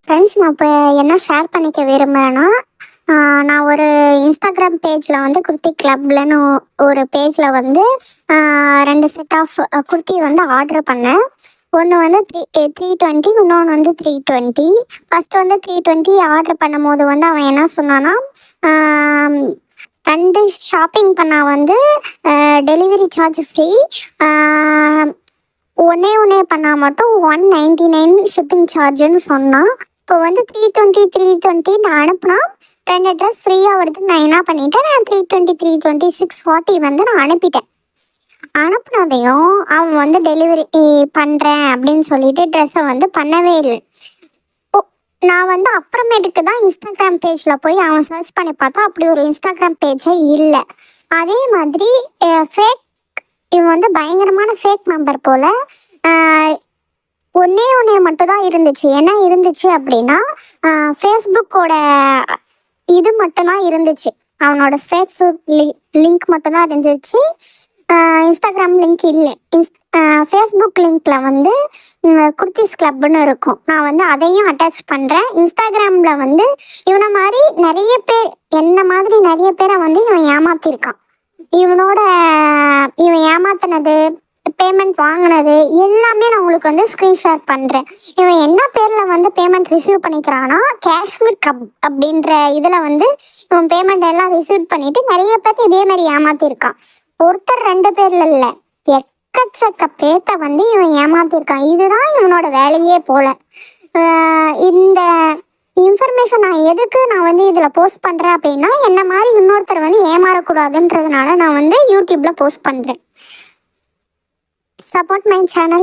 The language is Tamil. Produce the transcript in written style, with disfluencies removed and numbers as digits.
ஃப்ரெண்ட்ஸ், நான் இப்போ என்ன ஷேர் பண்ணிக்க விரும்புகிறேன்னா, நான் ஒரு இன்ஸ்டாகிராம் பேஜில் வந்து குர்த்தி கிளப்லன்னு ஒரு பேஜில் வந்து 2 செட் ஆஃப் குர்த்தி வந்து ஆர்டர் பண்ணேன். ஒன்று வந்து 320, இன்னொன்று வந்து 320. ஃபஸ்ட்டு வந்து 320 ஆர்டர் பண்ணும்போது வந்து அவன் என்ன சொன்னான்னா, 2 ஷாப்பிங் பண்ணால் வந்து டெலிவரி சார்ஜ் ஃப்ரீ, ஒன்றே பண்ணால் மட்டும் 199 ஷிப்பிங் சார்ஜுன்னு சொன்னான். இப்போ வந்து 320 நான் அனுப்புனா 2 ட்ரெஸ் ஃப்ரீயாக வருதுன்னு நான் என்ன பண்ணிட்டேன், நான் 320 640 வந்து நான் அனுப்பிட்டேன். அனுப்புனதையும் அவன் வந்து டெலிவரி பண்ணுறேன் அப்படின்னு சொல்லிட்டு ட்ரெஸ்ஸை வந்து பண்ணவே இல்லை. நான் வந்து அப்புறமேட்டுக்கு தான் இன்ஸ்டாகிராம் பேஜில் போய் அவன் சர்ச் பண்ணி பார்த்தா அப்படி ஒரு இன்ஸ்டாகிராம் பேஜே இல்லை. அதே மாதிரி ஃபேக், இவன் வந்து பயங்கரமான ஃபேக் மெம்பர் போல். ஒன்றே மட்டும் தான் இருந்துச்சு. என்ன இருந்துச்சு அப்படின்னா, ஃபேஸ்புக்கோட இது மட்டும்தான் இருந்துச்சு. அவனோட ஃபேஸ்புக் லிங்க் மட்டும்தான் இருந்துச்சு. இன்ஸ்டாகிராம் லிங்க் இல்லை. ஃபேஸ்புக் லிங்க்கில் வந்து குர்த்திஸ் கிளப்னு இருக்கும். நான் வந்து அதையும் அட்டாச் பண்ணுறேன். இன்ஸ்டாகிராமில் வந்து இவனை மாதிரி நிறைய பேர், என்ன மாதிரி நிறைய பேரை வந்து இவன் ஏமாற்றிருக்கான். இவன் ஏமாத்தினது, பேமெண்ட் வாங்கினது எல்லாமே நான் உங்களுக்கு வந்து ஸ்க்ரீன்ஷாட் பண்ணுறேன். இவன் என்ன பேரில் வந்து பேமெண்ட் ரிசீவ் பண்ணிக்கிறான்னா, காஷ்மீர் கப் அப்படின்ற இதில் வந்து இவன் பேமெண்ட் எல்லாம் ரிசீவ் பண்ணிவிட்டு நிறைய பேர்த்து இதே மாதிரி ஏமாற்றிருக்கான். ஒருத்தர் 2 பேரில் இல்லை, எக்கச்சக்க பேர்த்த வந்து இவன் ஏமாற்றிருக்கான். இதுதான் இவனோட வேலையே போல். இந்த இன்ஃபர்மேஷன் நான் வந்து இதில் போஸ்ட் பண்ணுறேன் அப்படின்னா, என்ன மாதிரி இன்னொருத்தர் வந்து ஏமாறக்கூடாதுன்றதுனால நான் வந்து யூடியூப்பில் போஸ்ட் பண்ணுறேன். Support my channel.